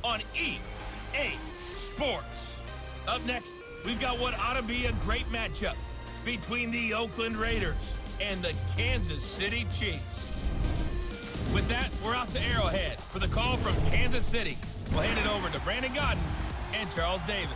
on EA Sports. Up next, we've got what ought to be a great matchup between the Oakland Raiders and the Kansas City Chiefs. With that, we're out to Arrowhead for the call from Kansas City. We'll hand it over to Brandon Godden and Charles Davis.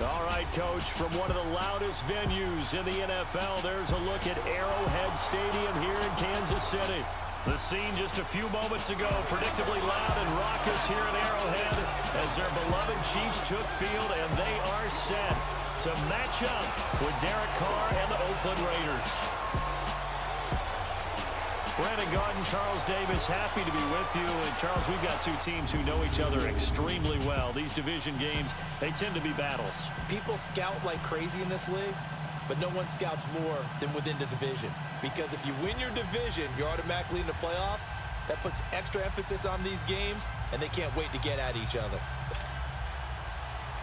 All right, Coach, from one of the loudest venues in the NFL, there's a look at Arrowhead Stadium here in Kansas City. The scene just a few moments ago, predictably loud and raucous here at Arrowhead as their beloved Chiefs took field, and they are set to match up with Derek Carr and the Oakland Raiders. Brandon Godden, Charles Davis, happy to be with you. And, Charles, we've got two teams who know each other extremely well. These division games, they tend to be battles. People scout like crazy in this league, but no one scouts more than within the division. Because if you win your division, you're automatically in the playoffs. That puts extra emphasis on these games, and they can't wait to get at each other.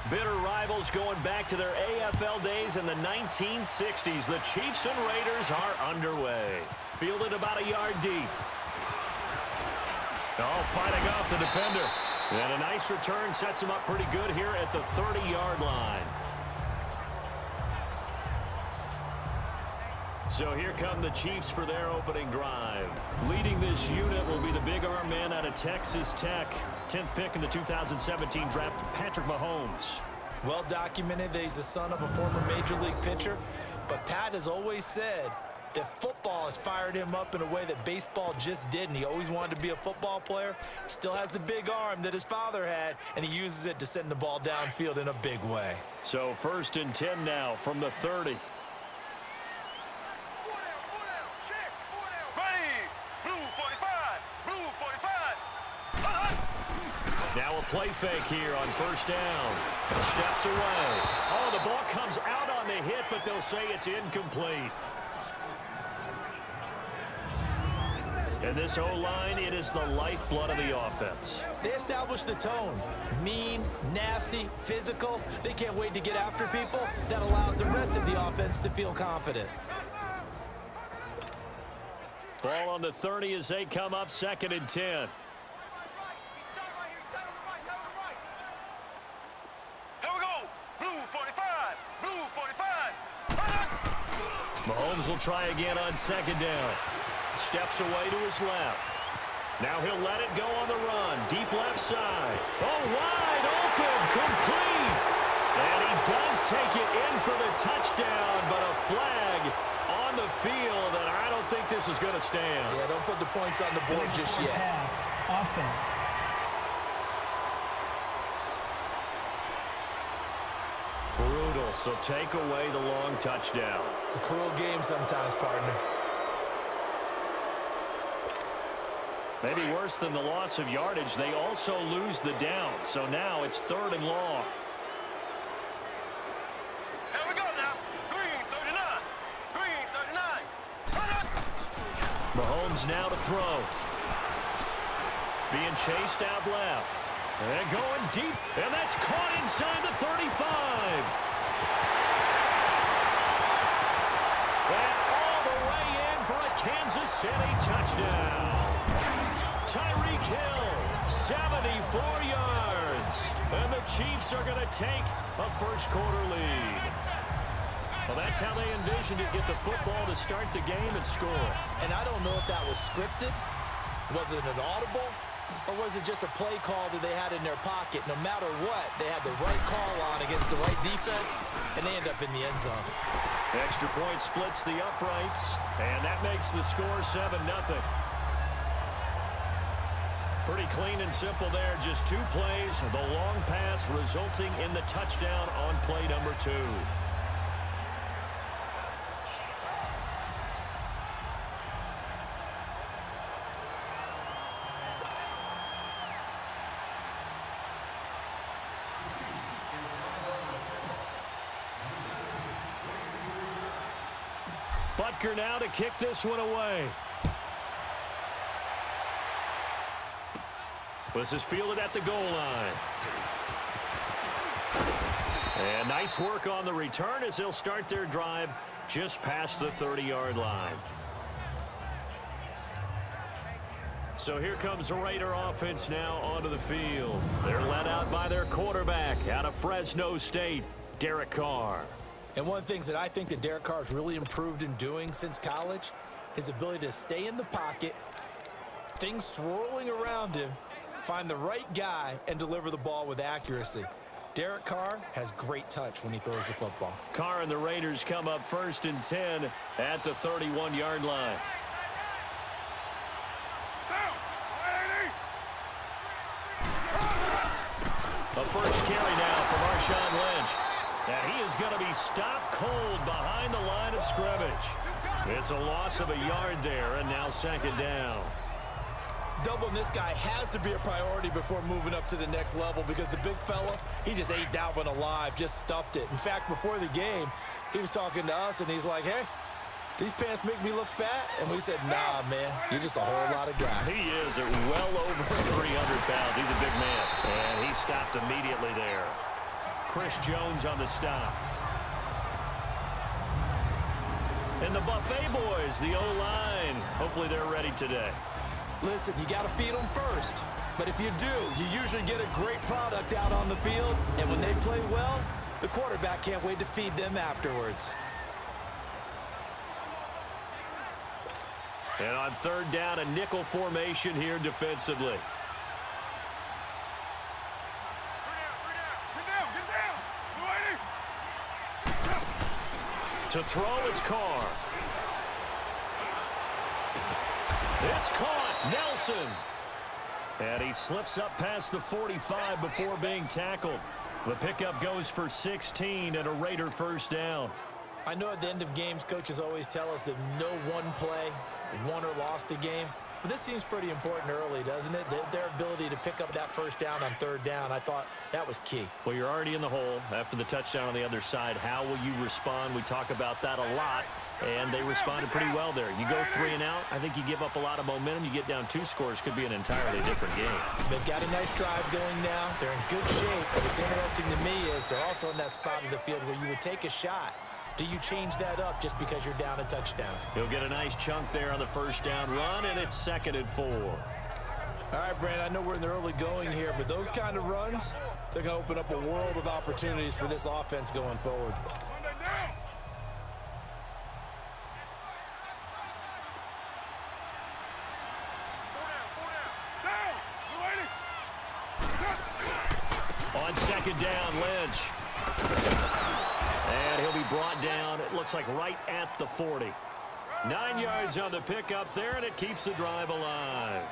Bitter rivals going back to their AFL days in the 1960s. The Chiefs and Raiders are underway. Fielded about a yard deep. Oh, fighting off the defender. And a nice return sets him up pretty good here at the 30-yard line. So here come the Chiefs for their opening drive. Leading this unit will be the big arm man out of Texas Tech. 10th pick in the 2017 draft, Patrick Mahomes. Well documented that he's the son of a former Major League pitcher. But Pat has always said that football has fired him up in a way that baseball just didn't. He always wanted to be a football player. Still has the big arm that his father had, and he uses it to send the ball downfield in a big way. So 1st and 10 now from the 30. Now a play fake here on 1st down. Steps away. Oh, the ball comes out on the hit, but they'll say it's incomplete. And this O-line, it is the lifeblood of the offense. They establish the tone. Mean, nasty, physical. They can't wait to get after people. That allows the rest of the offense to feel confident. Ball on the 30 as they come up 2nd and 10. Mahomes will try again on 2nd down. Steps away to his left. Now he'll let it go on the run. Deep left side. Oh, wide open. Complete. And he does take it in for the touchdown, but a flag on the field, and I don't think this is going to stand. Yeah, don't put the points on the board just yet. Pass. Offense. Brutal, so take away the long touchdown. It's a cruel game sometimes, partner. Maybe worse than the loss of yardage, they also lose the down. So now it's 3rd and long. Here we go now. Green 39. Green 39. Mahomes now to throw. Being chased out left. And going deep. And that's caught inside the 35. And all the way in for a Kansas City touchdown. Tyreek Hill, 74 yards. And the Chiefs are going to take a first-quarter lead. Well, that's how they envisioned it, get the football to start the game and score. And I don't know if that was scripted. Was it an audible? Or was it just a play call that they had in their pocket? No matter what, they had the right call on against the right defense, and they end up in the end zone. Extra point splits the uprights, and that makes the score 7-0. Pretty clean and simple there. Just 2 plays. The long pass resulting in the touchdown on play number 2. Butker now to kick this one away. This is fielded at the goal line. And nice work on the return as they'll start their drive just past the 30-yard line. So here comes the Raider offense now onto the field. They're led out by their quarterback out of Fresno State, Derek Carr. And one of the things that I think that Derek Carr has really improved in doing since college, his ability to stay in the pocket, things swirling around him, find the right guy, and deliver the ball with accuracy. Derek Carr has great touch when he throws the football. Carr and the Raiders come up 1st and 10 at the 31-yard line. The first carry now for Marshawn Lynch. And he is going to be stopped cold behind the line of scrimmage. It's a loss of a yard there, and now 2nd down. Doubling this guy has to be a priority before moving up to the next level because the big fella, he just ate that one alive, just stuffed it. In fact, before the game, he was talking to us, and he's like, hey, these pants make me look fat? And we said, nah, man, you're just a whole lot of guy. He is at well over 300 pounds. He's a big man. And he stopped immediately there. Chris Jones on the stop. And the Buffet boys, the O-line. Hopefully they're ready today. Listen, you got to feed them first. But if you do, you usually get a great product out on the field. And when they play well, the quarterback can't wait to feed them afterwards. And on 3rd down, a nickel formation here defensively. To throw, it's Carr. It's caught. Nelson. And he slips up past the 45 before being tackled. The pickup goes for 16 and a Raider 1st down. I know at the end of games, coaches always tell us that no one play won or lost a game. But this seems pretty important early, doesn't it? Their ability to pick up that 1st down on 3rd down, I thought that was key. Well, you're already in the hole after the touchdown on the other side. How will you respond? We talk about that a lot, and they responded pretty well there. You go 3 and out, I think you give up a lot of momentum. You get down 2 scores, could be an entirely different game. So they've got a nice drive going now. They're in good shape. But what's interesting to me is they're also in that spot of the field where you would take a shot. Do you change that up just because you're down a touchdown? He'll get a nice chunk there on the 1st down run, and it's 2nd and 4. All right, Brandon, I know we're in the early going here, but those kind of runs, they're going to open up a world of opportunities for this offense going forward. On 2nd down, Lynch. And he'll be brought down, it looks like right at the 40. 9 yards on the pickup there, and it keeps the drive alive.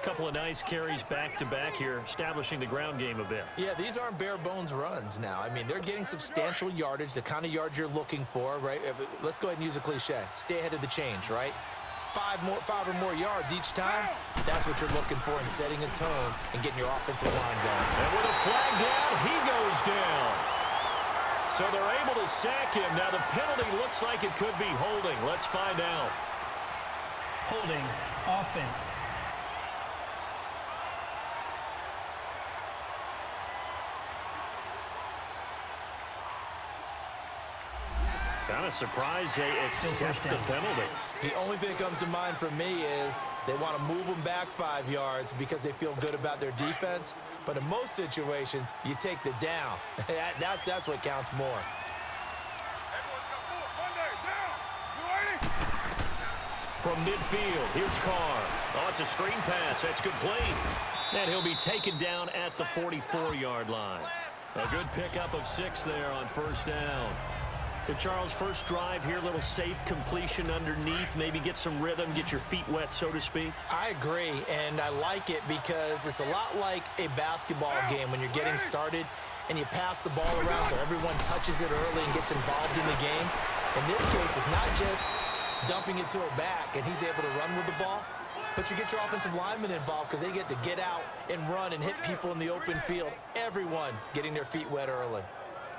Couple of nice carries back-to-back here, establishing the ground game a bit. Yeah, these aren't bare-bones runs now. I mean, they're getting substantial yardage, the kind of yards you're looking for, right? Let's go ahead and use a cliche. Stay ahead of the change, right? 5 or more yards each time, that's what you're looking for in setting a tone and getting your offensive line going. And with a flag down, he goes down. So they're able to sack him. Now the penalty looks like it could be holding. Let's find out. Holding, offense. Kind of surprised they accept the penalty. The only thing that comes to mind for me is they want to move them back 5 yards because they feel good about their defense. But in most situations, you take the down. That's what counts more. From midfield, here's Carr. Oh, it's a screen pass. That's complete. And he'll be taken down at the 44-yard line. A good pickup of 6 there on 1st down. So, Charles, first drive here, little safe completion underneath, maybe get some rhythm, get your feet wet, so to speak. I agree, and I like it because it's a lot like a basketball game when you're getting started and you pass the ball around so everyone touches it early and gets involved in the game. In this case, it's not just dumping it to a back and he's able to run with the ball, but you get your offensive linemen involved because they get to get out and run and hit people in the open field. Everyone getting their feet wet early.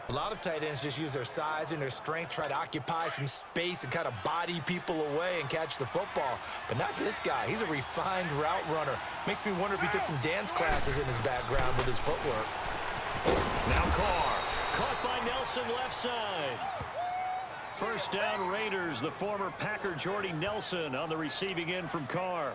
A lot of tight ends just use their size and their strength, try to occupy some space and kind of body people away and catch the football. But not this guy. He's a refined route runner. Makes me wonder if he took some dance classes in his background with his footwork. Now Carr, caught by Nelson left side. 1st down Raiders, the former Packer Jordy Nelson on the receiving end from Carr.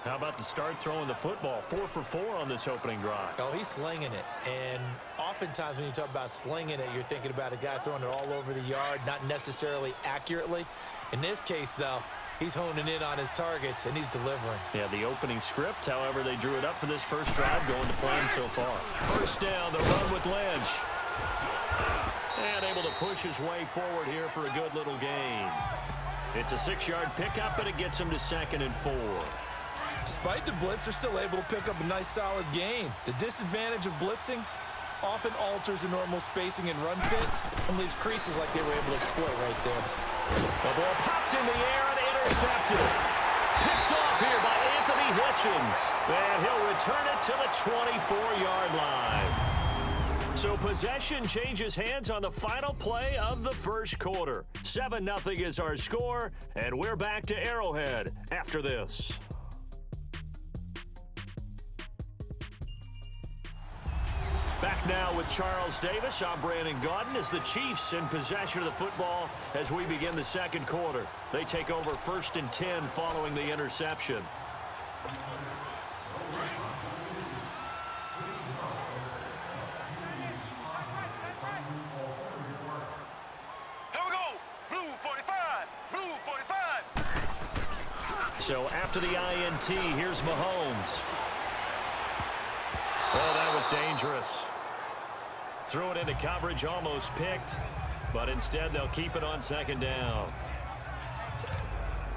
How about the start throwing the football? 4 for 4 on this opening drive. Oh, he's slinging it. And oftentimes when you talk about slinging it, you're thinking about a guy throwing it all over the yard, not necessarily accurately. In this case, though, he's honing in on his targets, and he's delivering. Yeah, the opening script, however, they drew it up for this first drive, going to plan so far. First down, the run with Lynch. And able to push his way forward here for a good little gain. It's a 6-yard pickup, but it gets him to 2nd and 4. Despite the blitz, they're still able to pick up a nice, solid gain. The disadvantage of blitzing often alters the normal spacing and run fits and leaves creases like they were able to exploit right there. The ball popped in the air and intercepted. Picked off here by Anthony Hitchens. And he'll return it to the 24-yard line. So possession changes hands on the final play of the first quarter. 7-0 is our score, and we're back to Arrowhead after this. Back now with Charles Davis. I'm Brandon Gaudin as the Chiefs in possession of the football as we begin the second quarter. They take over 1st and 10 following the interception. Here we go. Blue 45. Blue 45. So after the INT, here's Mahomes. Oh, that was dangerous. Threw it into coverage, almost picked, but instead they'll keep it on 2nd down.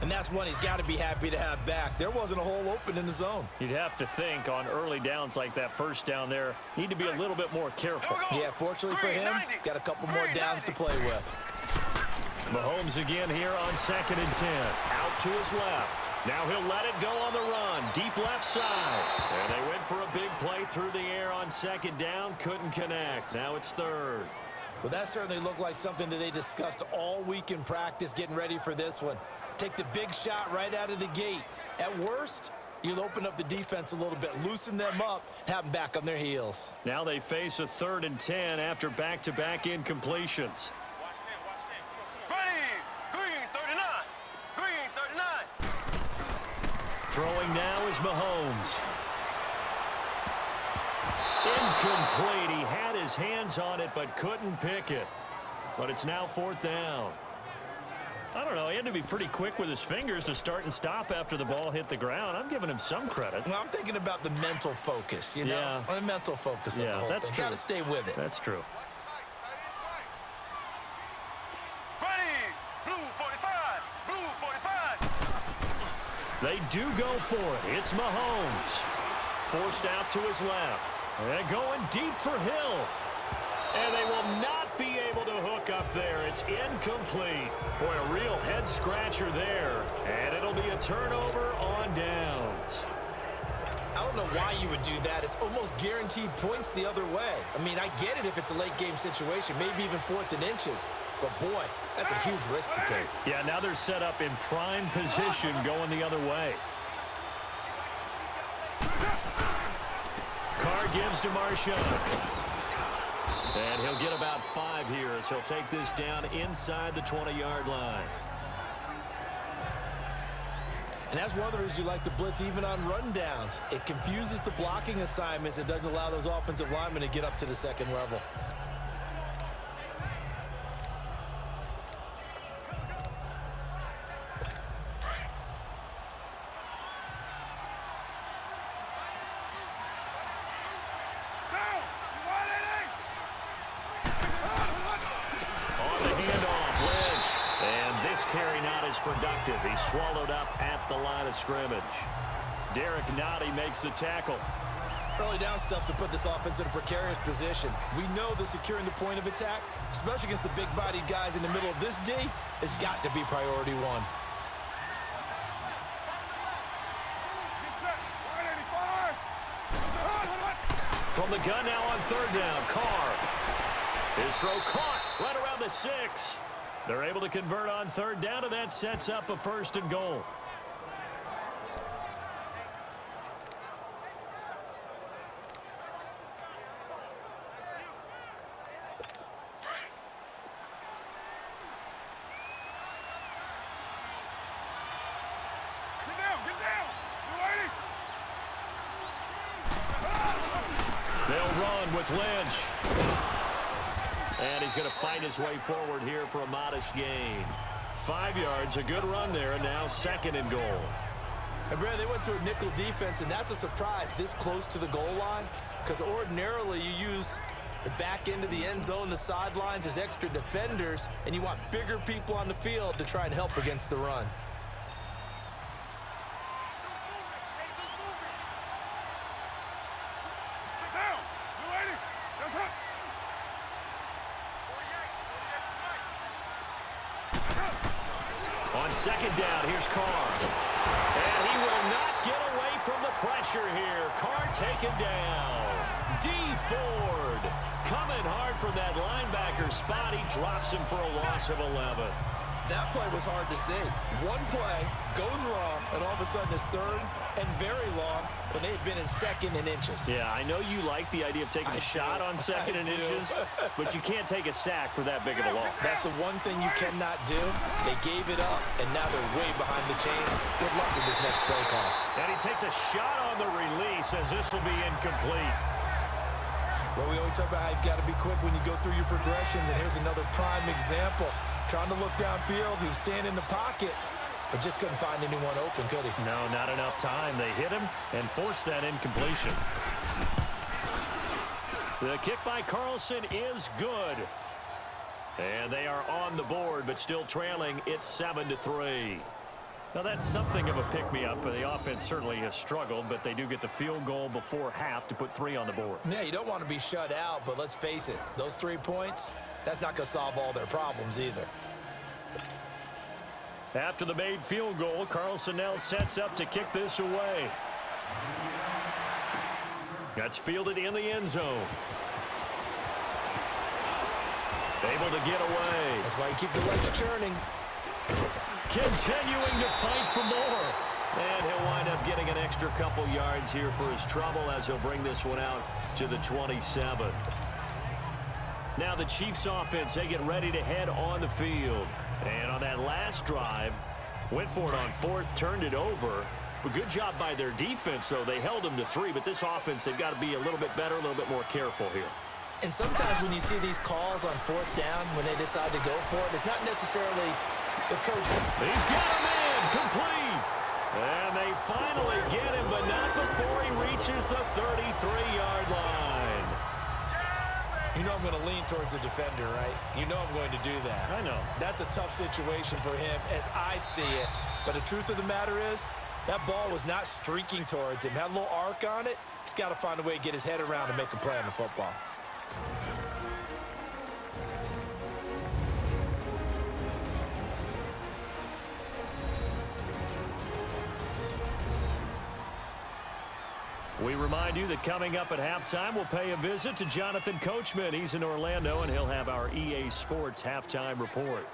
And that's one he's got to be happy to have back. There wasn't a hole open in the zone. You'd have to think on early downs like that first down there, need to be a little bit more careful. Yeah, fortunately for him, got a couple more downs to play with. Mahomes again here on 2nd and 10. Out to his left. Now he'll let it go on the run. Deep left side. And they went for a big play through the air on 2nd down. Couldn't connect. Now it's 3rd. Well, that certainly looked like something that they discussed all week in practice getting ready for this one. Take the big shot right out of the gate. At worst, you'll open up the defense a little bit, loosen them up, have them back on their heels. Now they face a 3rd and 10 after back-to-back incompletions. Throwing now is Mahomes. Incomplete. He had his hands on it but couldn't pick it. But it's now 4th down. I don't know. He had to be pretty quick with his fingers to start and stop after the ball hit the ground. I'm giving him some credit. Well, I'm thinking about the mental focus, you know? Yeah. The mental focus. Yeah, that's true. Got to stay with it. That's true. They do go for it. It's Mahomes. Forced out to his left. And going deep for Hill. And they will not be able to hook up there. It's incomplete. Boy, a real head-scratcher there. And it'll be a turnover on downs. I don't know why you would do that. It's almost guaranteed points the other way. I mean, I get it if it's a late-game situation, maybe even 4th and inches. But, boy, that's a huge risk to take. Yeah, now they're set up in prime position going the other way. Carr gives to Marshawn. And he'll get about 5 here as he'll take this down inside the 20-yard line. And that's one of the reasons you like to blitz even on rundowns. It confuses the blocking assignments. It doesn't allow those offensive linemen to get up to the 2nd level. Carry not as productive. He's swallowed up at the line of scrimmage. Derek Nottie makes the tackle. Early down stuff to put this offense in a precarious position. We know that securing the point of attack, especially against the big-bodied guys in the middle of this D, has got to be priority one. From the gun now on 3rd down, Carr. His throw caught right around the 6. They're able to convert on 3rd down, and that sets up a 1st and goal. Get down! You ready? They'll run with Lynch. And he's going to fight his way forward here for a modest gain. 5 yards, a good run there, and now 2nd and goal. And Brad, they went to a nickel defense, and that's a surprise this close to the goal line, because ordinarily you use the back end of the end zone, the sidelines as extra defenders, and you want bigger people on the field to try and help against the run. On 2nd down, here's Carr. And he will not get away from the pressure here. Carr taken down. D. Ford coming hard from that linebacker spot. He drops him for a loss of 11. That play was hard to see. One play goes wrong, and all of a sudden it's 3rd and very long when they had been in 2nd and inches. Yeah, I know you like the idea of taking a shot on 2nd and inches, but you can't take a sack for that big of a loss. That's the one thing you cannot do. They gave it up, and now they're way behind the chains. Good luck with this next play call. And he takes a shot on the release as this will be incomplete. Well, we always talk about how you've got to be quick when you go through your progressions, and here's another prime example. Trying to look downfield, he was standing in the pocket, but just couldn't find anyone open, could he? No, not enough time. They hit him and forced that incompletion. The kick by Carlson is good. And they are on the board, but still trailing. It's 7-3. Now, that's something of a pick-me-up. The offense certainly has struggled, but they do get the field goal before half to put 3 on the board. Yeah, you don't want to be shut out, but let's face it, those 3 points, that's not going to solve all their problems either. After the made field goal, Carlson now sets up to kick this away. That's fielded in the end zone. Able to get away. That's why you keep the legs churning. Continuing to fight for more. And he'll wind up getting an extra couple yards here for his trouble as he'll bring this one out to the 27. Now the Chiefs offense, they get ready to head on the field. And on that last drive, went for it on 4th, turned it over. But good job by their defense, though. They held them to 3, but this offense, they've got to be a little bit better, a little bit more careful here. And sometimes when you see these calls on 4th down, when they decide to go for it, it's not necessarily the coach. He's got him in, complete. And they finally get him, but not before he reaches the 33-yard line. You know I'm going to lean towards the defender, right? You know I'm going to do that. I know. That's a tough situation for him as I see it. But the truth of the matter is, that ball was not streaking towards him. Had a little arc on it. He's got to find a way to get his head around and make a play on the football. We remind you that coming up at halftime, we'll pay a visit to Jonathan Coachman. He's in Orlando, and he'll have our EA Sports halftime report.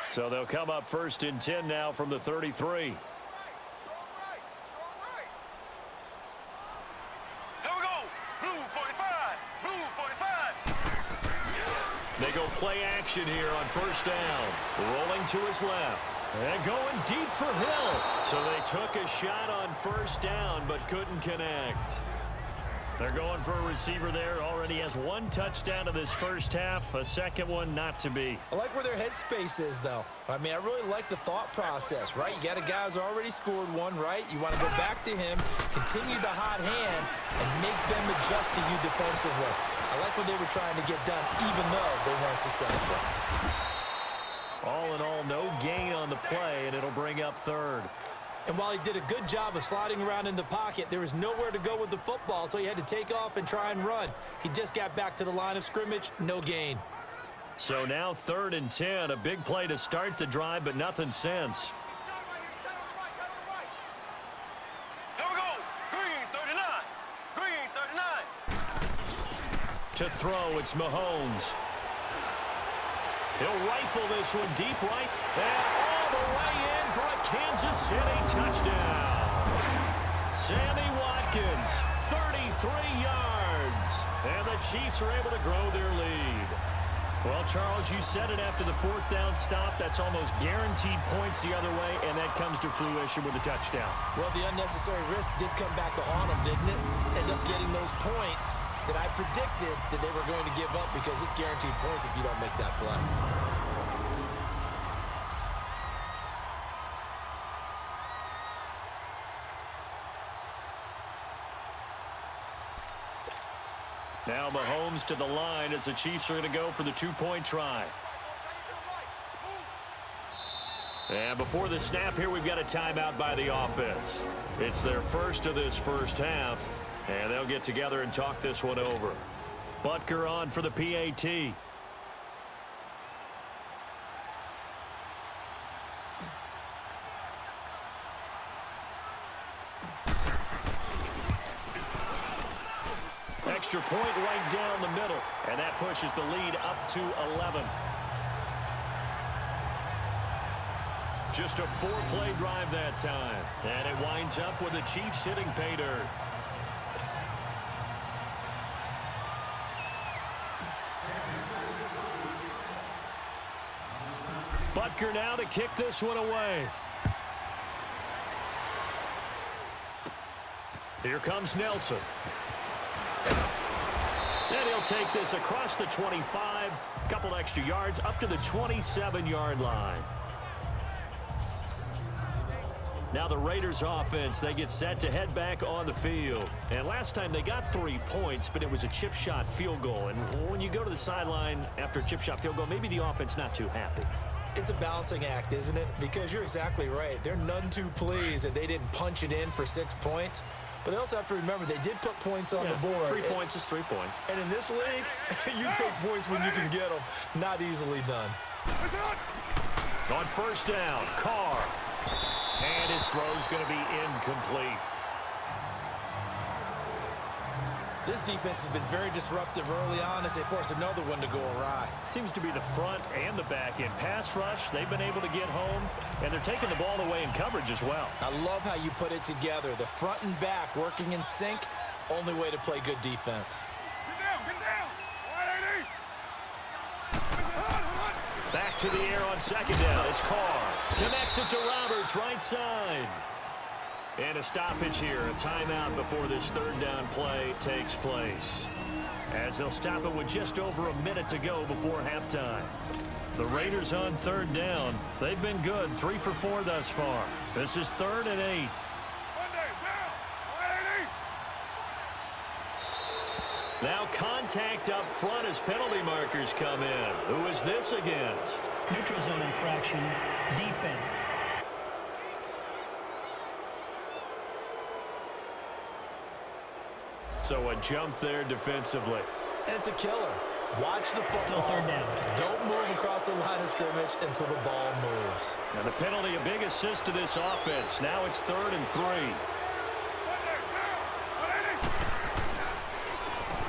So they'll come up 1st and 10 now from the 33. They go play action here on 1st down. Rolling to his left. And going deep for Hill. So they took a shot on 1st down, but couldn't connect. They're going for a receiver there. Already has 1 touchdown in this first half. A second one not to be. I like where their headspace is, though. I mean, I really like the thought process, right? You got a guy who's already scored 1, right? You want to go back to him, continue the hot hand, and make them adjust to you defensively. I like what they were trying to get done, even though they weren't successful. All in all, no gain on the play, and it'll bring up 3rd. And while he did a good job of sliding around in the pocket, there was nowhere to go with the football, so he had to take off and try and run. He just got back to the line of scrimmage, no gain. So now 3rd and 10, a big play to start the drive, but nothing since. Here we go. Green 39. Green 39. To throw, it's Mahomes. He'll rifle this one deep right, and all the way in for a Kansas City touchdown. Sammy Watkins, 33 yards. And they the Chiefs are able to grow their lead. Well, Charles, you said it after the fourth down stop. That's almost guaranteed points the other way, and that comes to fruition with a touchdown. Well, the unnecessary risk did come back to haunt them, didn't it? End up getting those points that I predicted that they were going to give up because it's guaranteed points if you don't make that play. Now Mahomes to the line as the Chiefs are going to go for the two-point try. And before the snap here, we've got a timeout by the offense. It's their first of this first half, and they'll get together and talk this one over. Butker on for the PAT. Extra point right down the middle, and that pushes the lead up to 11. Just a 4-play drive that time, and it winds up with the Chiefs hitting pay dirt. Butker now to kick this one away. Here comes Nelson. And he'll take this across the 25, a couple extra yards up to the 27-yard line. Now the Raiders offense, they get set to head back on the field. And last time they got 3 points, but it was a chip shot field goal. And when you go to the sideline after a chip shot field goal, maybe the offense not too happy. It's a balancing act, isn't it? Because you're exactly right. They're none too pleased that they didn't punch it in for 6 points. But they also have to remember they did put points on the board. 3 points is 3 points. And in this league, you take points when you can get them. Not easily done. On first down, Carr. And his throw's going to be incomplete. This defense has been very disruptive early on as they force another one to go awry. Seems to be the front and the back end. Pass rush, they've been able to get home, and they're taking the ball away in coverage as well. I love how you put it together. The front and back working in sync, only way to play good defense. Get down! 180! Back to the air on second down. It's Carr. Connects it to Roberts, right side. And a stoppage here, a timeout before this third down play takes place. As they'll stop it with just over a minute to go before halftime. The Raiders on third down. They've been good, 3 for 4 thus far. This is 3rd and 8. Now contact up front as penalty markers come in. Who is this against? Neutral zone infraction, defense. So a jump there defensively. And it's a killer. Watch the football. Still third down. Don't move across the line of scrimmage until the ball moves. And the penalty, a big assist to this offense. Now it's 3rd and 3.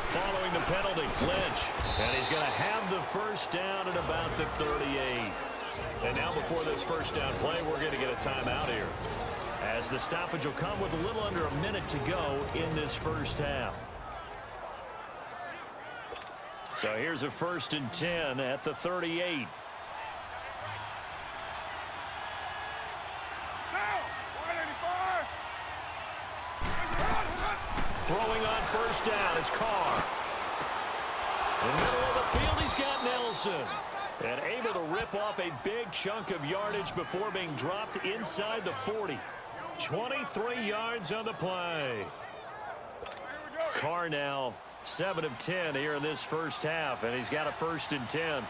Following the penalty, Lynch. And he's going to have the first down at about the 38. And now before this first down play, we're going to get a timeout here, as the stoppage will come with a little under a minute to go in this first half. So here's a 1st and 10 at the 38. Throwing on first down is Carr. In the middle of the field, he's got Nelson. And able to rip off a big chunk of yardage before being dropped inside the 40. 23 yards on the play. Carr now 7 of 10 here in this first half, and he's got a 1st and 10.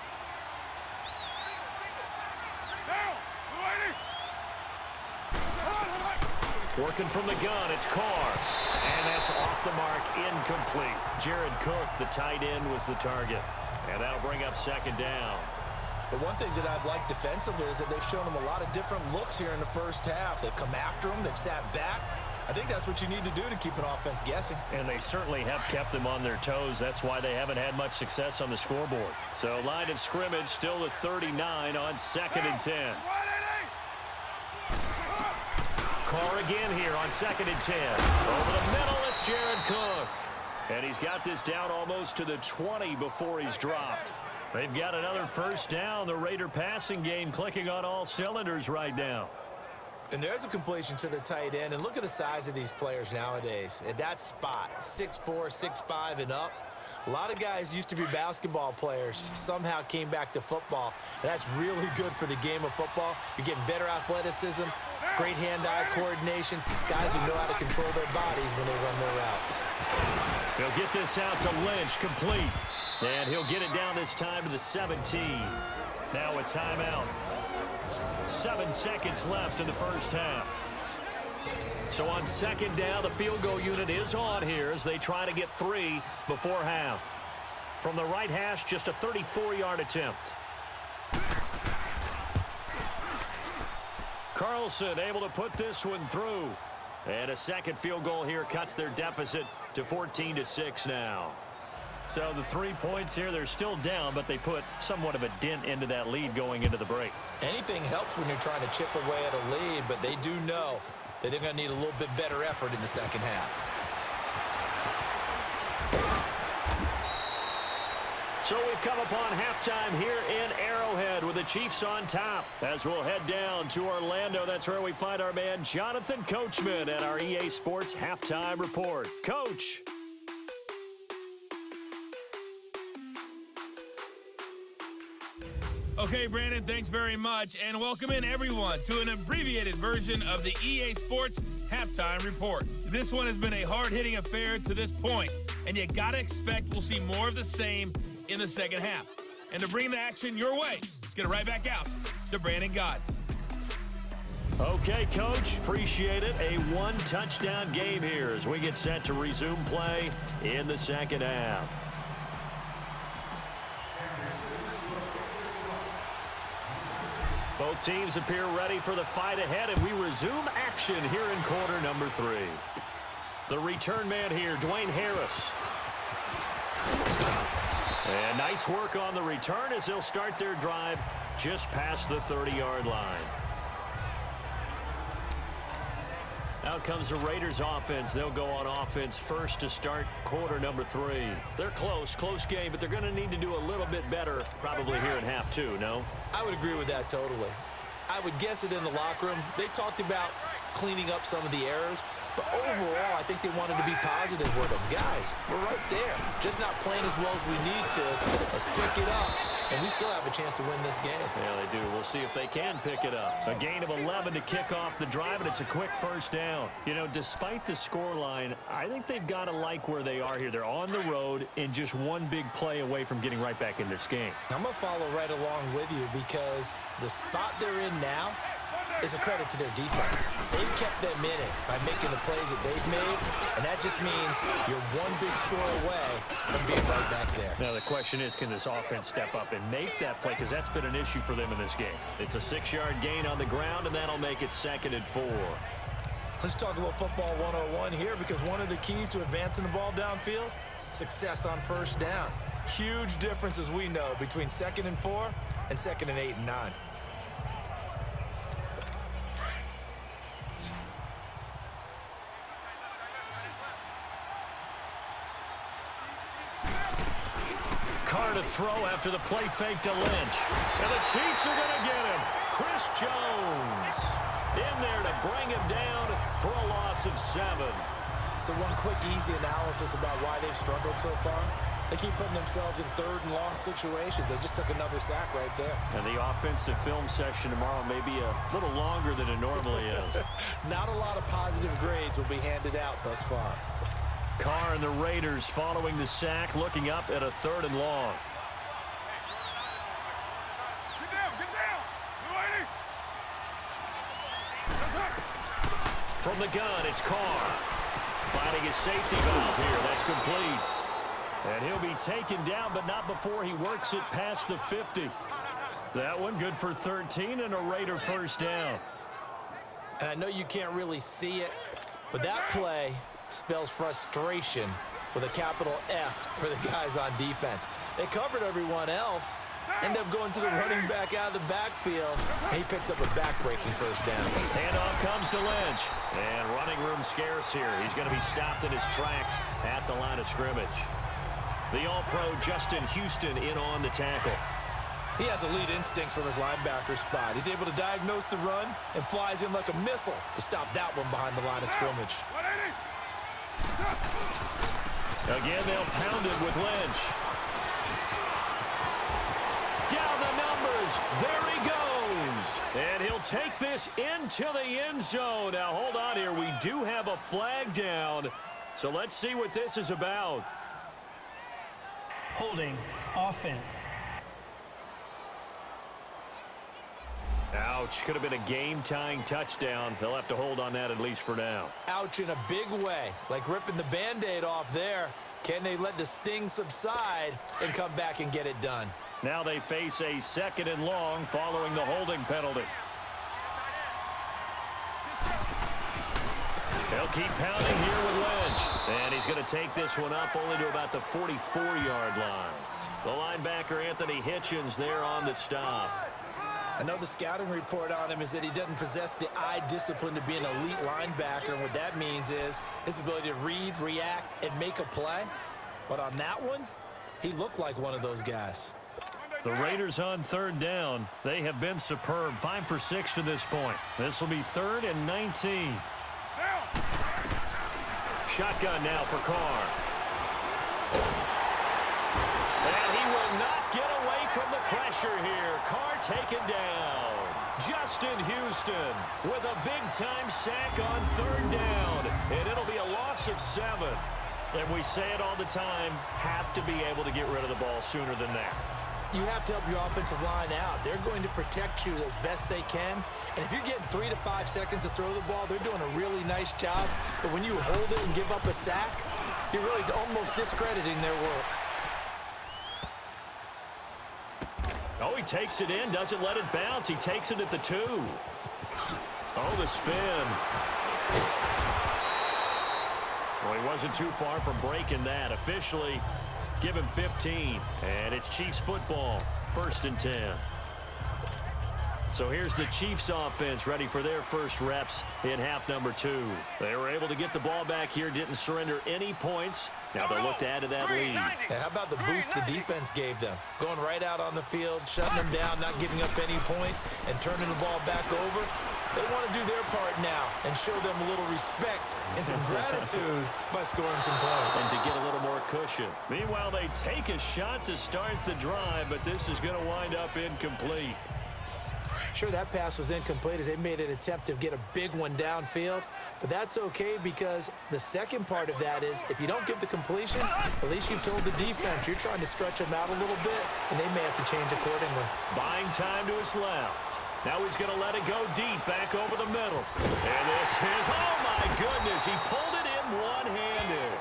Working from the gun, it's Carr. And that's off the mark, incomplete. Jared Cook, the tight end, was the target. And that'll bring up 2nd down. The one thing that I've liked defensively is that they've shown them a lot of different looks here in the first half. They've come after them. They've sat back. I think that's what you need to do to keep an offense guessing. And they certainly have kept them on their toes. That's why they haven't had much success on the scoreboard. So line of scrimmage still the 39 on 2nd and 10. Carr again here on 2nd and 10. Over the middle, it's Jared Cook. And he's got this down almost to the 20 before he's dropped. They've got another first down. The Raider passing game clicking on all cylinders right now. And there's a completion to the tight end. And look at the size of these players nowadays. At that spot, 6'4", 6'5", and up. A lot of guys used to be basketball players, somehow came back to football. And that's really good for the game of football. You're getting better athleticism, great hand-eye coordination, guys who know how to control their bodies when they run their routes. He'll get this out to Lynch, complete. And he'll get it down this time to the 17. Now a timeout. 7 seconds left in the first half. So on second down, the field goal unit is on here as they try to get 3 before half. From the right hash, just a 34-yard attempt. Carlson able to put this one through. And a second field goal here cuts their deficit to 14-6 now. So the 3 points here, they're still down, but they put somewhat of a dent into that lead going into the break. Anything helps when you're trying to chip away at a lead, but they do know that they're going to need a little bit better effort in the second half. So we've come upon halftime here in Arrowhead with the Chiefs on top. As we'll head down to Orlando, that's where we find our man Jonathan Coachman at our EA Sports Halftime Report. Coach. Okay, Brandon, thanks very much, and welcome in everyone to an abbreviated version of the EA Sports Halftime Report. This one has been a hard-hitting affair to this point, and you gotta expect we'll see more of the same in the second half. And to bring the action your way, let's get it right back out to Brandon Gott. Okay, Coach, appreciate it. A one-touchdown game here as we get set to resume play in the second half. Both teams appear ready for the fight ahead, and we resume action here in quarter number 3. The return man here, Dwayne Harris. And nice work on the return as they'll start their drive just past the 30-yard line. Out comes the Raiders offense. They'll go on offense first to start quarter number 3. They're close game, but they're going to need to do a little bit better probably here in half 2, no? I would agree with that totally. I would guess it in the locker room. They talked about cleaning up some of the errors, but overall, I think they wanted to be positive with them. Guys, we're right there. Just not playing as well as we need to. Let's pick it up, and we still have a chance to win this game. Yeah, they do. We'll see if they can pick it up. A gain of 11 to kick off the drive, and it's a quick first down. You know, despite the scoreline, I think they've got to like where they are here. They're on the road and just one big play away from getting right back in this game. I'm going to follow right along with you because the spot they're in now is a credit to their defense. They've kept them in it by making the plays that they've made, and that just means you're one big score away from being right back there. Now the question is, can this offense step up and make that play? Because that's been an issue for them in this game. It's a 6-yard gain on the ground, and that'll make it 2nd and 4. Let's talk a little football 101 here, because one of the keys to advancing the ball downfield, success on first down. Huge difference, as we know, between 2nd and 4 and 2nd and 8 and 9. To throw after the play fake to Lynch. And the Chiefs are going to get him. Chris Jones in there to bring him down for a loss of 7. So one quick, easy analysis about why they've struggled so far. They keep putting themselves in 3rd and long situations. They just took another sack right there. And the offensive film session tomorrow may be a little longer than it normally is. Not a lot of positive grades will be handed out thus far. Carr and the Raiders following the sack, looking up at a 3rd and long. From the gun, it's Carr. Finding his safety valve here. That's complete. And he'll be taken down, but not before he works it past the 50. That one good for 13 and a Raider first down. And I know you can't really see it, but that play spells frustration with a capital F for the guys on defense. They covered everyone else, End up going to the running back out of the backfield. And he picks up a back-breaking first down. Handoff comes to Lynch. And running room scarce here. He's going to be stopped in his tracks at the line of scrimmage. The All-Pro Justin Houston in on the tackle. He has elite instincts from his linebacker spot. He's able to diagnose the run and flies in like a missile to stop that one behind the line of scrimmage. Again, they'll pound it with Lynch. Down the numbers. There he goes. And he'll take this into the end zone. Now, hold on here. We do have a flag down. So let's see what this is about. Holding offense. Ouch. Could have been a game-tying touchdown. They'll have to hold on that at least for now. Ouch in a big way. Like ripping the Band-Aid off there. Can they let the sting subside and come back and get it done? Now they face a 2nd and long following the holding penalty. They'll keep pounding here with Lynch. And he's going to take this one up only to about the 44-yard line. The linebacker, Anthony Hitchens, there on the stop. I know the scouting report on him is that he doesn't possess the eye discipline to be an elite linebacker, and what that means is his ability to read, react, and make a play. But on that one, he looked like one of those guys. The Raiders on 3rd down. They have been superb. 5 for 6 to this point. This will be 3rd and 19. Shotgun now for Carr. And he will not get away from the pressure here. Carr taken down. Justin Houston with a big-time sack on 3rd down. And it'll be a loss of 7. And we say it all the time, have to be able to get rid of the ball sooner than that. You have to help your offensive line out. They're going to protect you as best they can. And if you're getting 3 to 5 seconds to throw the ball, they're doing a really nice job. But when you hold it and give up a sack, you're really almost discrediting their work. Oh, he takes it in, doesn't let it bounce. He takes it at the 2. Oh, the spin. Well, he wasn't too far from breaking that. Officially, give him 15. And it's Chiefs football, 1st and 10. So here's the Chiefs offense ready for their first reps in half number 2. They were able to get the ball back here, didn't surrender any points. Now they'll look to add to that lead. Yeah, how about the boost the defense gave them? Going right out on the field, shutting them down, not giving up any points, and turning the ball back over. They want to do their part now and show them a little respect and some gratitude by scoring some points. And to get a little more cushion. Meanwhile, they take a shot to start the drive, but this is going to wind up incomplete. Sure, that pass was incomplete as they made an attempt to get a big one downfield, but that's okay because the second part of that is if you don't get the completion, at least you've told the defense you're trying to stretch them out a little bit, and they may have to change accordingly. Buying time to his left. Now he's going to let it go deep back over the middle. And this is, oh my goodness, he pulled it in one-handed.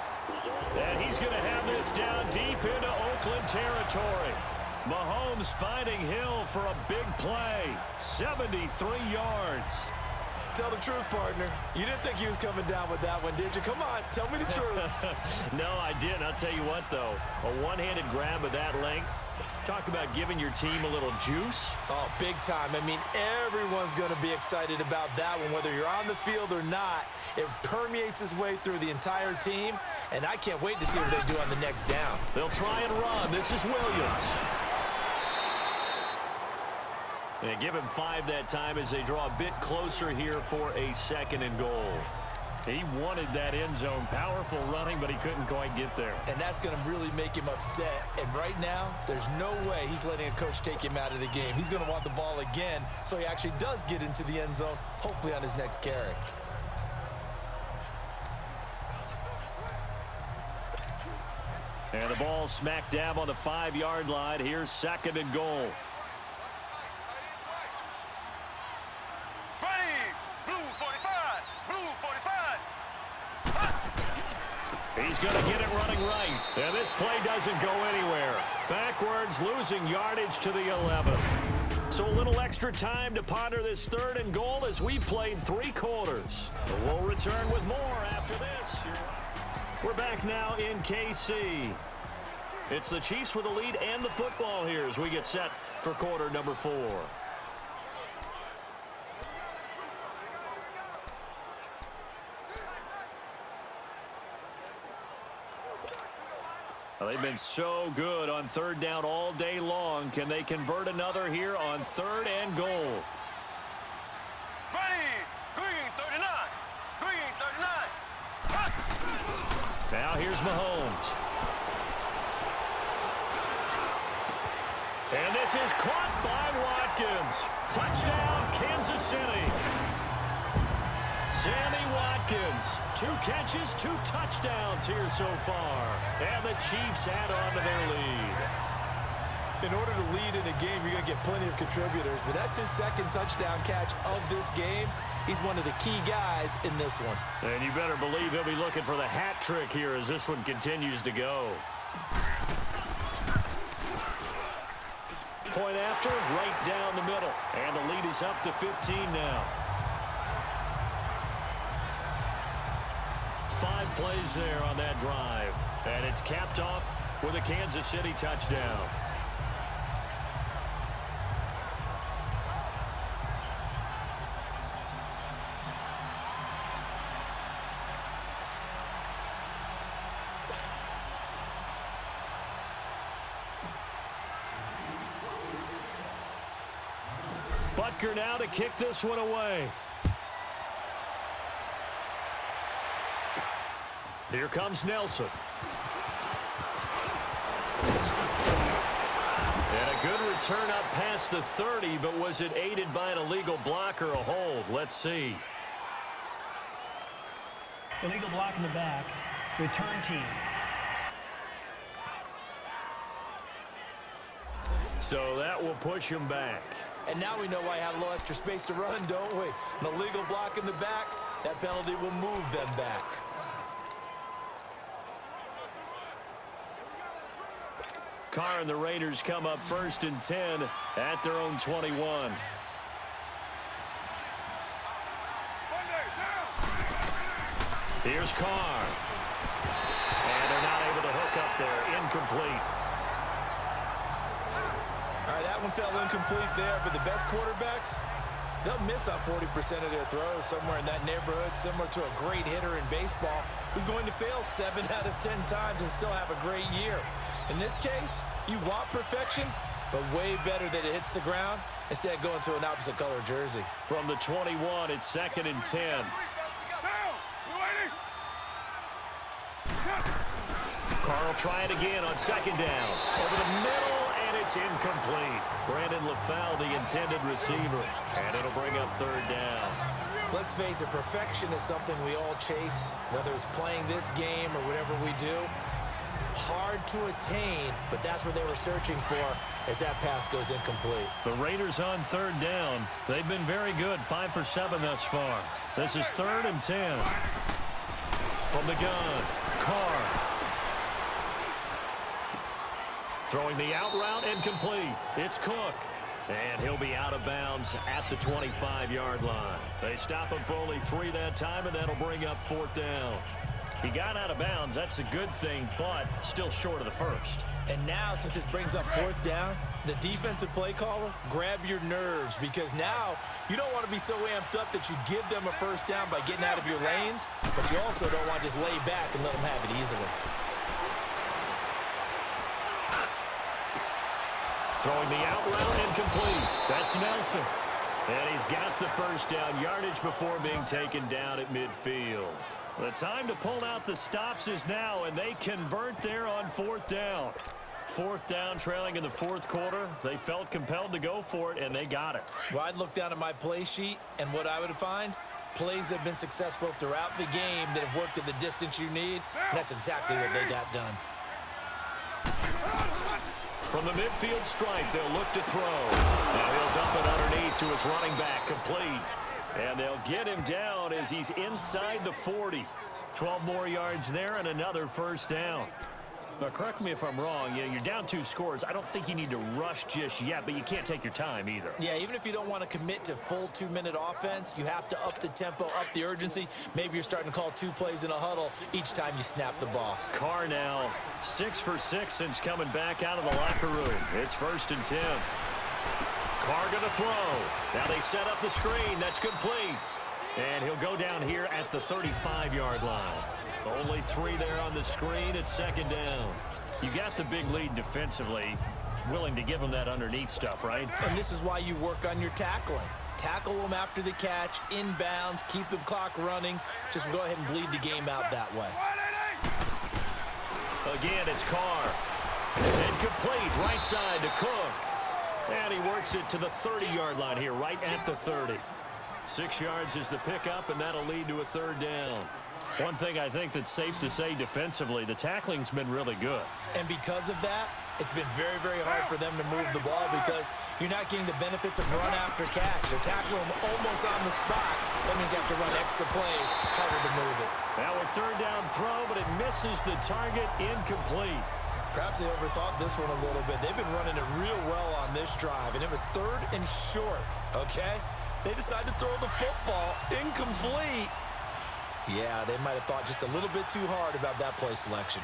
And he's going to have this down deep into Oakland territory. Mahomes finding Hill for a big play. 73 yards. Tell the truth, partner. You didn't think he was coming down with that one, did you? Come on, tell me the truth. No, I didn't. I'll tell you what, though. A one-handed grab of that length. Talk about giving your team a little juice. Oh, big time. I mean, everyone's going to be excited about that one, whether you're on the field or not. It permeates its way through the entire team, and I can't wait to see what they do on the next down. They'll try and run. This is Williams. They give him 5 that time as they draw a bit closer here for a 2nd and goal. He wanted that end zone. Powerful running, but he couldn't quite get there. And that's going to really make him upset. And right now, there's no way he's letting a coach take him out of the game. He's going to want the ball again, so he actually does get into the end zone, hopefully on his next carry. And the ball smack dab on the 5-yard line. Here's 2nd and goal. He's going to get it running right. And this play doesn't go anywhere. Backwards, losing yardage to the 11. So a little extra time to ponder this 3rd and goal as we played 3 quarters. We'll return with more after this. We're back now in KC. It's the Chiefs with the lead and the football here as we get set for quarter number 4. Well, they've been so good on third down all day long. Can they convert another here on third and goal? Ready. Green 39. Green 39. Now here's Mahomes. And this is caught by Watkins. Touchdown, Kansas City. Sammy Watkins, 2 catches, 2 touchdowns here so far. And the Chiefs add on to their lead. In order to lead in a game, you're going to get plenty of contributors, but that's his second touchdown catch of this game. He's one of the key guys in this one. And you better believe he'll be looking for the hat trick here as this one continues to go. Point after, right down the middle. And the lead is up to 15 now. 5 plays there on that drive. And it's capped off with a Kansas City touchdown. Butker now to kick this one away. Here comes Nelson. And a good return up past the 30, but was it aided by an illegal block or a hold? Let's see. Illegal block in the back. Return team. So that will push him back. And now we know why I have a little extra space to run, don't we? An illegal block in the back, that penalty will move them back. Carr and the Raiders come up 1st and 10 at their own 21. Here's Carr. And they're not able to hook up there. Incomplete. All right, that one fell incomplete there, but the best quarterbacks, they'll miss on 40% of their throws, somewhere in that neighborhood, similar to a great hitter in baseball who's going to fail 7 out of 10 times and still have a great year. In this case, you want perfection, but way better that it hits the ground instead of going to an opposite color jersey. From the 21, it's 2nd and 10. Carr will try it again on 2nd down. Over the middle, and it's incomplete. Brandon LaFell, the intended receiver. And it'll bring up 3rd down. Let's face it, perfection is something we all chase, whether it's playing this game or whatever we do. Hard to attain, but that's what they were searching for as that pass goes incomplete. The Raiders on 3rd down. They've been very good, 5 for 7 thus far. This is 3rd and 10. From the gun, Carr. Throwing the out route incomplete. It's Cook. And he'll be out of bounds at the 25-yard line. They stop him for only 3 that time, and that'll bring up 4th down. He got out of bounds. That's a good thing, but still short of the 1st. And now, since this brings up 4th down, the defensive play caller, grab your nerves, because now you don't want to be so amped up that you give them a 1st down by getting out of your lanes, but you also don't want to just lay back and let them have it easily. Throwing the out route incomplete. That's Nelson. And he's got the 1st down yardage before being taken down at midfield. The time to pull out the stops is now, and they convert there on 4th down. 4th down, trailing in the 4th quarter. They felt compelled to go for it, and they got it. Well, I'd look down at my play sheet, and what I would find, plays have been successful throughout the game that have worked at the distance you need, and that's exactly what they got done. From the midfield stripe, they'll look to throw. Now he'll dump it underneath to his running back, complete. And they'll get him down as he's inside the 40. 12 more yards there and another 1st down. Now, correct me if I'm wrong. You're down 2 scores. I don't think you need to rush just yet, but you can't take your time either. Yeah, even if you don't want to commit to full 2-minute offense, you have to up the tempo, up the urgency. Maybe you're starting to call 2 plays in a huddle each time you snap the ball. Carr now 6 for 6 since coming back out of the locker room. It's 1st and 10. Carr going to throw. Now they set up the screen. That's complete. And he'll go down here at the 35-yard line. Only 3 there on the screen. It's 2nd down. You got the big lead defensively. Willing to give them that underneath stuff, right? And this is why you work on your tackling. Tackle them after the catch, inbounds, keep the clock running. Just go ahead and bleed the game out that way. Again, it's Carr. Incomplete, right side to Cook. And he works it to the 30-yard line here, right at the 30. 6 yards is the pickup, and that'll lead to a 3rd down. One thing I think that's safe to say defensively, the tackling's been really good. And because of that, it's been very, very hard for them to move the ball because you're not getting the benefits of run after catch. They're tackling them almost on the spot. That means you have to run extra plays, harder to move it. Now a 3rd down throw, but it misses the target, incomplete. Perhaps they overthought this one a little bit. They've been running it real well on this drive, and it was 3rd and short, okay? They decided to throw the football, incomplete. Yeah, they might have thought just a little bit too hard about that play selection.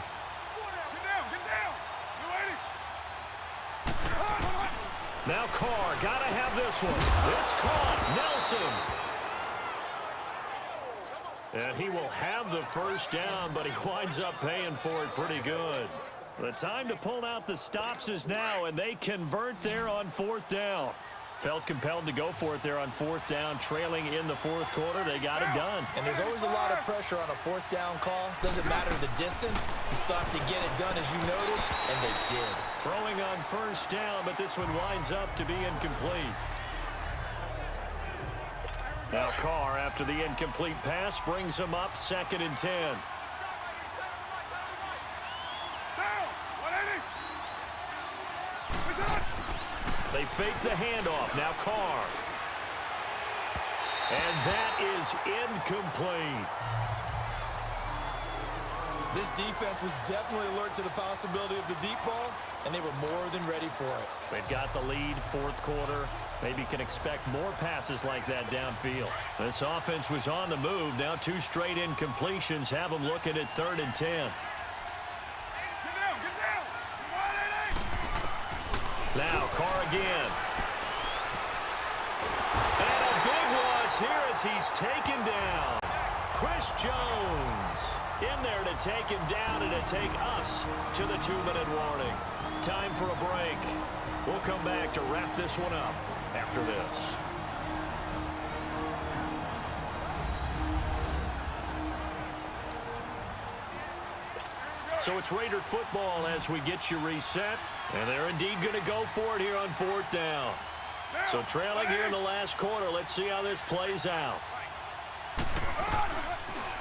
Now Carr, gotta have this one. It's caught, Nelson. And he will have the 1st down, but he winds up paying for it pretty good. The time to pull out the stops is now, and they convert there on 4th down. Felt compelled to go for it there on 4th down, trailing in the 4th quarter. They got it done. And there's always a lot of pressure on a 4th down call. Doesn't matter the distance. You still have to get it done, as you noted, and they did. Throwing on 1st down, but this one winds up to be incomplete. Now Carr, after the incomplete pass, brings him up 2nd and 10. They fake the handoff. Now Carr. And that is incomplete. This defense was definitely alert to the possibility of the deep ball, and they were more than ready for it. They've got the lead, 4th quarter. Maybe can expect more passes like that downfield. This offense was on the move. Now 2 straight incompletions have them looking at 3rd and 10. Now Carr again. And a big loss here as he's taken down. Chris Jones in there to take him down and to take us to the 2-minute warning. Time for a break. We'll come back to wrap this one up after this. So it's Raider football as we get you reset. And they're indeed going to go for it here on 4th down. So trailing here in the last quarter. Let's see how this plays out.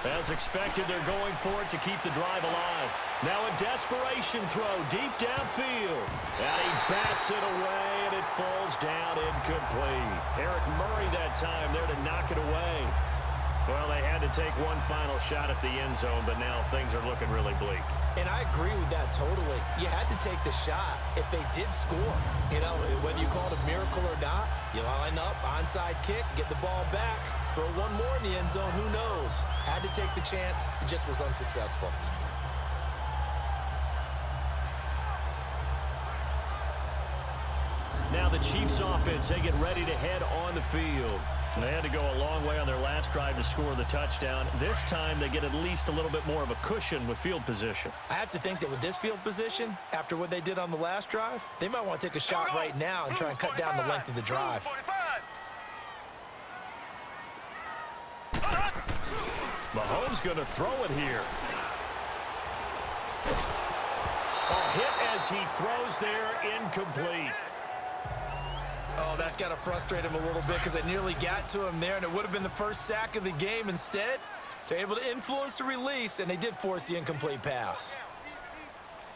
As expected, they're going for it to keep the drive alive. Now a desperation throw deep downfield. And he bats it away, and it falls down incomplete. Eric Murray that time there to knock it away. Well, they had to take one final shot at the end zone, but now things are looking really bleak. And I agree with that totally. You had to take the shot if they did score. You know, whether you call it a miracle or not, you line up, onside kick, get the ball back, throw one more in the end zone, who knows? Had to take the chance, it just was unsuccessful. Now the Chiefs offense, they get ready to head on the field. They had to go a long way on their last drive to score the touchdown. This time they get at least a little bit more of a cushion with field position. I have to think that with this field position, after what they did on the last drive, they might want to take a shot right now and try and cut down the length of the drive. Mahomes going to throw it here. A hit as he throws there, incomplete. Oh, that's got to frustrate him a little bit because they nearly got to him there, and it would have been the first sack of the game. Instead, they're able to influence the release, and they did force the incomplete pass.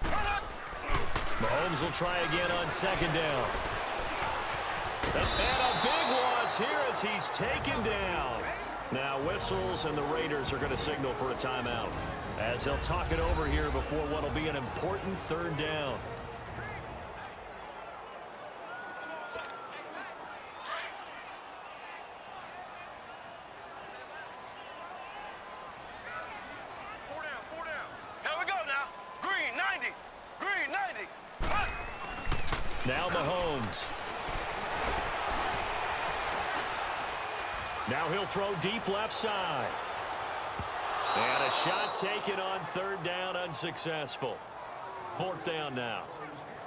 Mahomes will try again on 2nd down. And a big loss here as he's taken down. Now whistles, and the Raiders are going to signal for a timeout. as they'll talk it over here before what will be an important third down. Four down. Here we go now. Green 90. Green 90. Now Mahomes. Now he'll throw deep left side. And a shot taken on third down, unsuccessful. Fourth down now.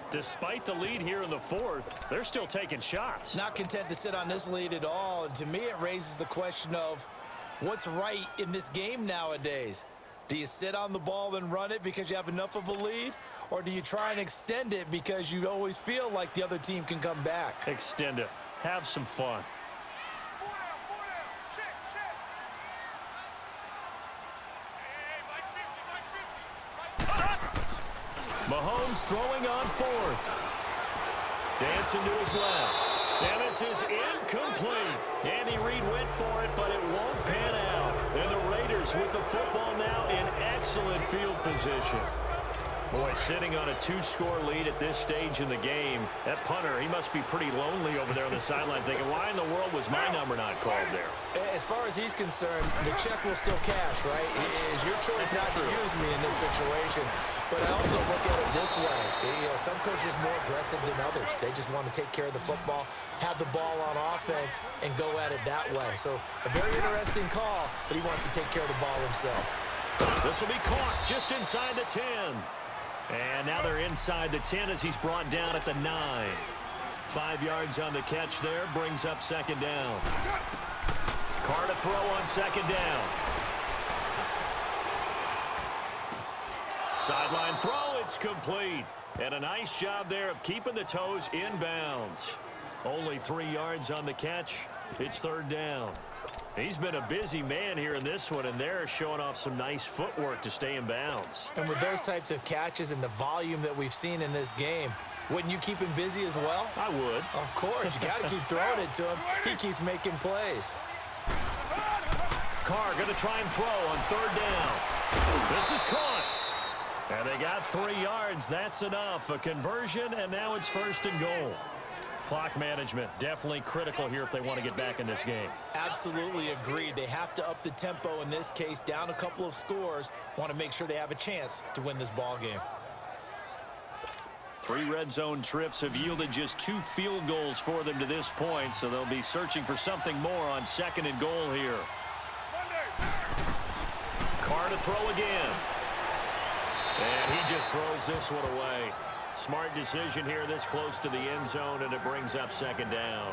Despite the lead here in the fourth, they're still taking shots. Not content to sit on this lead at all. And to me, it raises the question of what's right in this game nowadays. Do you sit on the ball and run it because you have enough of a lead? Or do you try and extend it because you always feel like the other team can come back? Extend it. Have some fun. Four down. Check. Mahomes throwing on fourth. Dancing to his left. And this is incomplete. Andy Reid went for it, but it won't pan out. And the Raiders with the football now in excellent field position. Boy, sitting on a 2-score lead at this stage in the game, that punter, he must be pretty lonely over there on the sideline thinking, why in the world was my number not called there? As far as he's concerned, the check will still cash, right? It is your choice not to use me in this situation. But I also look at it this way. You know, some coaches are more aggressive than others. They just want to take care of the football, have the ball on offense, and go at it that way. So a very interesting call, but he wants to take care of the ball himself. This will be caught just inside the 10. And now they're inside the 10 as he's brought down at the 9. 5 yards on the catch there, brings up second down. Carr to throw on second down. Sideline throw, it's complete. And a nice job there of keeping the toes in bounds. Only 3 yards on the catch. It's third down. He's been a busy man here in this one, and they're showing off some nice footwork to stay in bounds. And with those types of catches and the volume that we've seen in this game, wouldn't you keep him busy as well? I would. Of course. You got to keep throwing it to him. He keeps making plays. Carr going to try and throw on third down. This is caught. And they got 3 yards. That's enough. A conversion, and now it's first and goal. Clock management, definitely critical here if they want to get back in this game. Absolutely agreed. They have to up the tempo in this case, down a couple of scores. Want to make sure they have a chance to win this ball game. 3 red zone trips have yielded just 2 field goals for them to this point, so they'll be searching for something more on second and goal here. Carr to throw again. And he just throws this one away. Smart decision here this close to the end zone, and it brings up second down.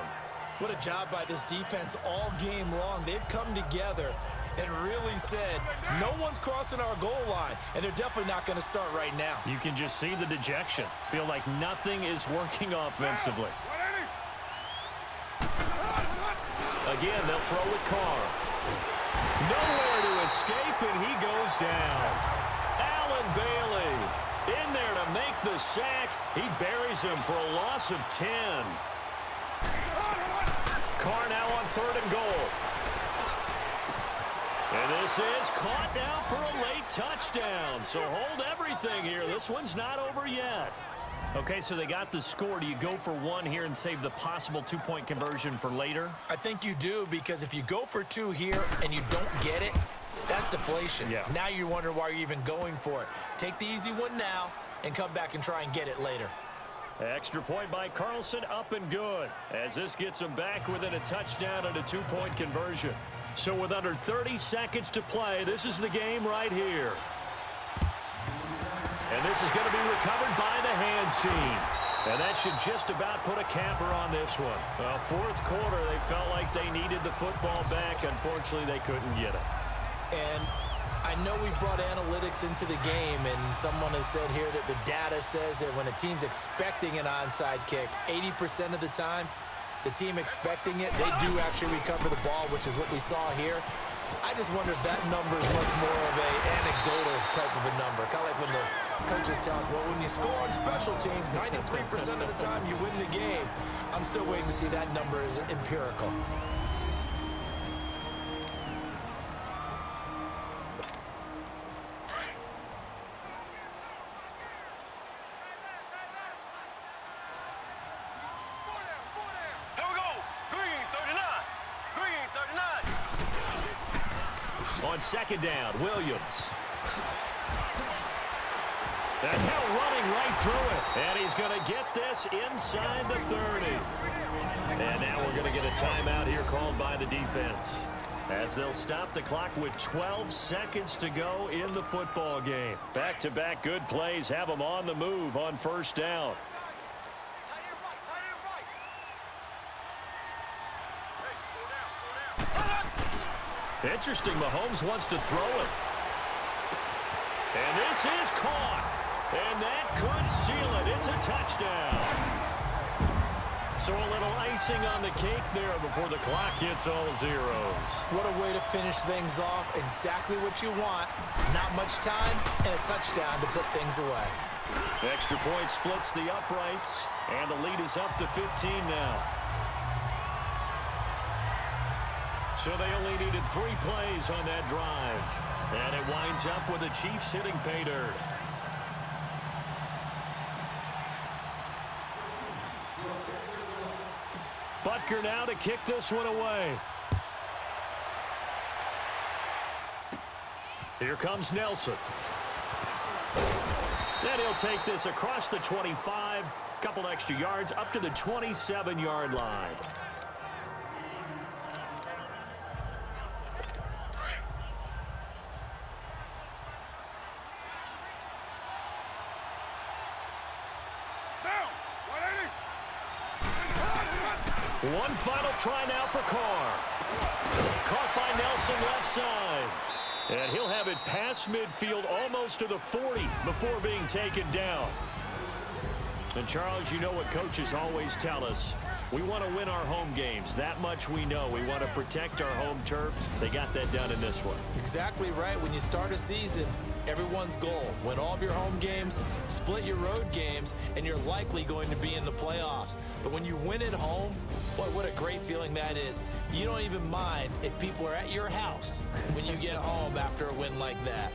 What a job by this defense all game long. They've come together and really said, no one's crossing our goal line, and they're definitely not going to start right now. You can just see the dejection. Feel like nothing is working offensively. Again, they'll throw with Carr. Nowhere to escape, and he goes down. Allen Bailey in there to make the sack. He buries him for a loss of 10. Carr now on third and goal. And this is caught now for a late touchdown. So hold everything here. This one's not over yet. Okay, so they got the score. Do you go for 1 here and save the possible 2-point conversion for later? I think you do, because if you go for 2 here and you don't get it, that's deflation. Yeah. Now you wonder why you're even going for it. Take the easy one now and come back and try and get it later. Extra point by Carlson, up and good, as this gets them back within a touchdown and a 2-point conversion. So with under 30 seconds to play, this is the game right here. And this is going to be recovered by the hands team. And that should just about put a capper on this one. Well, fourth quarter, they felt like they needed the football back. Unfortunately, they couldn't get it. And I know we brought analytics into the game, and someone has said here that the data says that when a team's expecting an onside kick, 80% of the time, the team expecting it, they do actually recover the ball, which is what we saw here. I just wonder if that number is much more of an anecdotal type of a number. Kind of like when the coaches tell us, well, when you score on special teams, 93% of the time you win the game. I'm still waiting to see that number is empirical. On second down, Williams. And now running right through it. And he's going to get this inside the 30. And now we're going to get a timeout here called by the defense, as they'll stop the clock with 12 seconds to go in the football game. Back-to-back good plays have them on the move on first down. Interesting, Mahomes wants to throw it. And this is caught. And that could seal it. It's a touchdown. So a little icing on the cake there before the clock hits all zeros. What a way to finish things off. Exactly what you want. Not much time and a touchdown to put things away. Extra point splits the uprights, and the lead is up to 15 now. So they only needed 3 plays on that drive. And it winds up with the Chiefs hitting pay dirt. Butker now to kick this one away. Here comes Nelson. Then he'll take this across the 25. Couple extra yards up to the 27-yard line. One final try now for Carr. Caught by Nelson left side. And he'll have it past midfield almost to the 40 before being taken down. And Charles, you know what coaches always tell us. We want to win our home games. That much we know. We want to protect our home turf. They got that done in this one. Exactly right. When you start a season, everyone's goal: win all of your home games, split your road games, and you're likely going to be in the playoffs. But when you win at home, boy, what a great feeling that is. You don't even mind if people are at your house when you get home after a win like that.